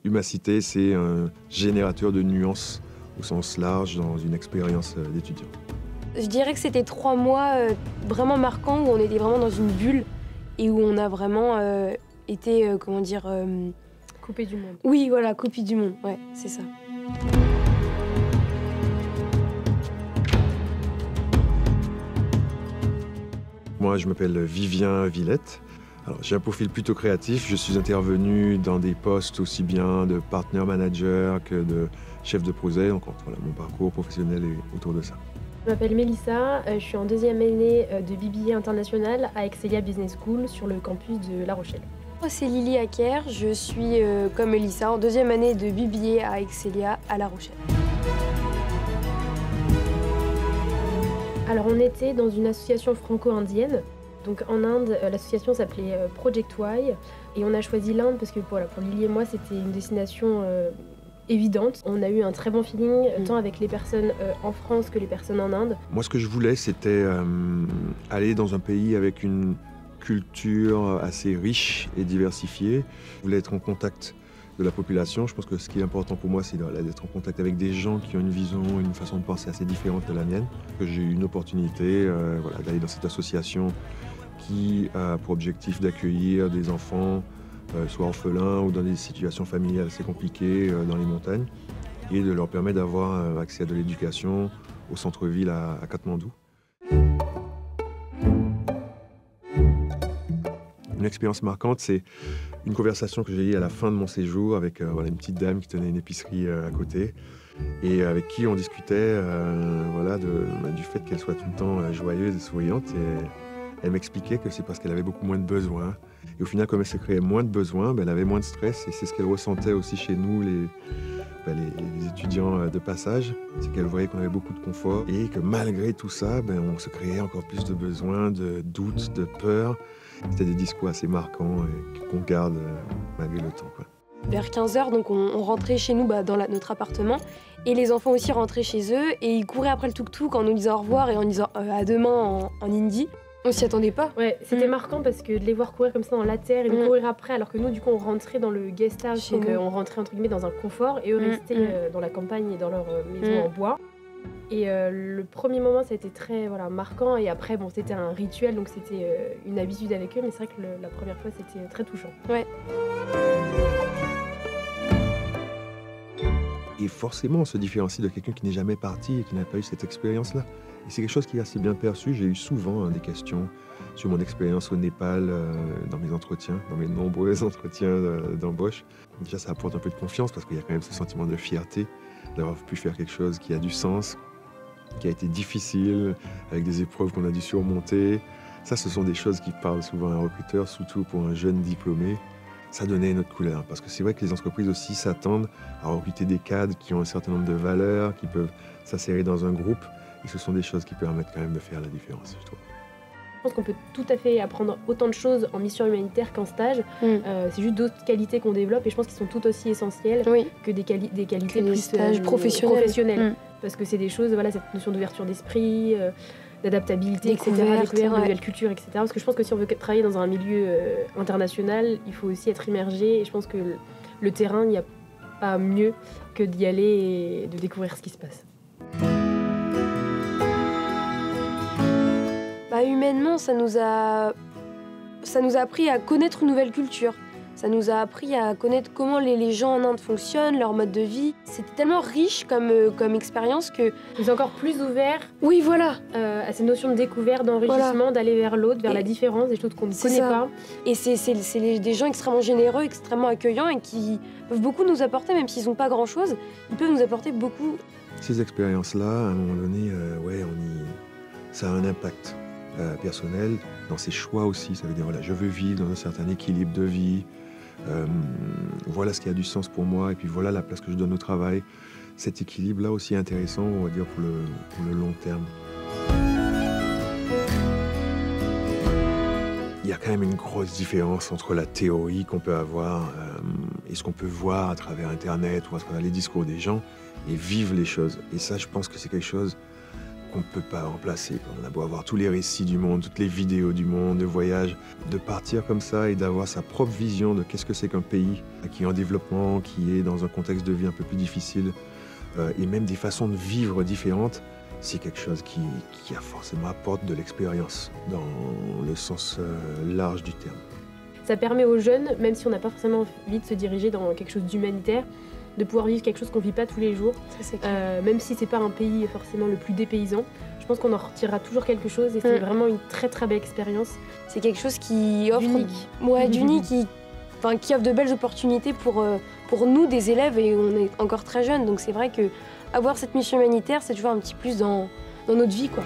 Humacité, c'est un générateur de nuances au sens large dans une expérience d'étudiant. Je dirais que c'était 3 mois vraiment marquants où on était vraiment dans une bulle et où on a vraiment été, Coupé du monde. Oui, voilà, coupé du monde, ouais, c'est ça. Moi, je m'appelle Vivien Villette. Alors, j'ai un profil plutôt créatif. Je suis intervenu dans des postes aussi bien de partner manager que de chef de projet. Donc, voilà, mon parcours professionnel est autour de ça. Je m'appelle Mélissa, je suis en 2e année de BBA international à Excelia Business School sur le campus de La Rochelle. Moi, c'est Lily Acker, je suis comme Mélissa en 2e année de BBA à Excelia à La Rochelle. Alors on était dans une association franco-indienne. Donc en Inde, l'association s'appelait Project Y et on a choisi l'Inde parce que voilà, pour Lily et moi, c'était une destination évidente. On a eu un très bon feeling, tant avec les personnes en France que les personnes en Inde. Moi, ce que je voulais, c'était aller dans un pays avec une culture assez riche et diversifiée. Je voulais être en contact de la population. Je pense que ce qui est important pour moi, c'est d'être en contact avec des gens qui ont une vision, une façon de penser assez différente de la mienne. J'ai eu une opportunité d'aller dans cette association qui a pour objectif d'accueillir des enfants, soit orphelins ou dans des situations familiales assez compliquées dans les montagnes, et de leur permettre d'avoir accès à de l'éducation au centre-ville à Katmandou. Une expérience marquante, c'est une conversation que j'ai eue à la fin de mon séjour avec une petite dame qui tenait une épicerie à côté et avec qui on discutait du fait qu'elle soit tout le temps joyeuse et souriante. Et elle m'expliquait que c'est parce qu'elle avait beaucoup moins de besoins. Et au final, comme elle se créait moins de besoins, elle avait moins de stress. Et c'est ce qu'elle ressentait aussi chez nous, les étudiants de passage. C'est qu'elle voyait qu'on avait beaucoup de confort et que malgré tout ça, on se créait encore plus de besoins, de doutes, de peurs. C'était des discours assez marquants et qu'on garde malgré le temps, quoi. Vers 15h, donc on rentrait chez nous dans notre appartement et les enfants aussi rentraient chez eux et ils couraient après le tuk-tuk en nous disant au revoir et en disant à demain en hindi. On s'y attendait pas. Ouais, c'était marquant parce que de les voir courir comme ça dans la terre et nous courir après, alors que nous, du coup, on rentrait dans le guest house, donc on rentrait entre guillemets dans un confort et eux restaient dans la campagne et dans leur maison en bois. Et le premier moment, ça a été très marquant et après, c'était un rituel, donc c'était une habitude avec eux, mais c'est vrai que la première fois, c'était très touchant. Ouais. Et forcément, on se différencie de quelqu'un qui n'est jamais parti et qui n'a pas eu cette expérience-là. Et c'est quelque chose qui est assez bien perçu. J'ai eu souvent des questions sur mon expérience au Népal dans mes entretiens, dans mes nombreux entretiens d'embauche. Déjà, ça apporte un peu de confiance parce qu'il y a quand même ce sentiment de fierté d'avoir pu faire quelque chose qui a du sens, qui a été difficile, avec des épreuves qu'on a dû surmonter. Ça, ce sont des choses qui parlent souvent à un recruteur, surtout pour un jeune diplômé. Ça donnait une autre couleur, parce que c'est vrai que les entreprises aussi s'attendent à recruter des cadres qui ont un certain nombre de valeurs, qui peuvent s'insérer dans un groupe, et ce sont des choses qui permettent quand même de faire la différence, je trouve. Je pense qu'on peut tout à fait apprendre autant de choses en mission humanitaire qu'en stage. C'est juste d'autres qualités qu'on développe, et je pense qu'ils sont tout aussi essentielles que des qualités plus stages professionnels. Parce que c'est des choses, cette notion d'ouverture d'esprit, d'adaptabilité, découverte de nouvelles cultures, etc. Parce que je pense que si on veut travailler dans un milieu international, il faut aussi être immergé. Et je pense que le terrain, il n'y a pas mieux que d'y aller et de découvrir ce qui se passe. Humainement, ça nous a appris à connaître une nouvelle culture. Ça nous a appris à connaître comment les gens en Inde fonctionnent, leur mode de vie. C'était tellement riche comme expérience que... Nous encore plus ouverts à ces notions de découverte, d'enrichissement, d'aller vers l'autre, vers la différence, des choses qu'on ne connaît pas. Et c'est des gens extrêmement généreux, extrêmement accueillants et qui peuvent beaucoup nous apporter, même s'ils n'ont pas grand-chose, ils peuvent nous apporter beaucoup. Ces expériences-là, à un moment donné, ça a un impact personnel, dans ses choix aussi. Ça veut dire, je veux vivre dans un certain équilibre de vie. Voilà ce qui a du sens pour moi, et puis voilà la place que je donne au travail. Cet équilibre-là aussi est intéressant, on va dire, pour le long terme. Il y a quand même une grosse différence entre la théorie qu'on peut avoir et ce qu'on peut voir à travers Internet ou à travers les discours des gens, et vivre les choses. Et ça, je pense que c'est quelque chose qu'on ne peut pas remplacer. On a beau avoir tous les récits du monde, toutes les vidéos du monde, de voyages, de partir comme ça et d'avoir sa propre vision de qu'est-ce que c'est qu'un pays qui est en développement, qui est dans un contexte de vie un peu plus difficile, et même des façons de vivre différentes, c'est quelque chose qui forcément apporte de l'expérience dans le sens large du terme. Ça permet aux jeunes, même si on n'a pas forcément envie de se diriger dans quelque chose d'humanitaire, de pouvoir vivre quelque chose qu'on ne vit pas tous les jours, même si c'est pas un pays forcément le plus dépaysant. Je pense qu'on en retirera toujours quelque chose et c'est vraiment une très très belle expérience. C'est quelque chose qui offre d'unique, qui offre de belles opportunités pour nous, des élèves, et on est encore très jeunes, donc c'est vrai que avoir cette mission humanitaire, c'est toujours un petit plus dans notre vie, quoi.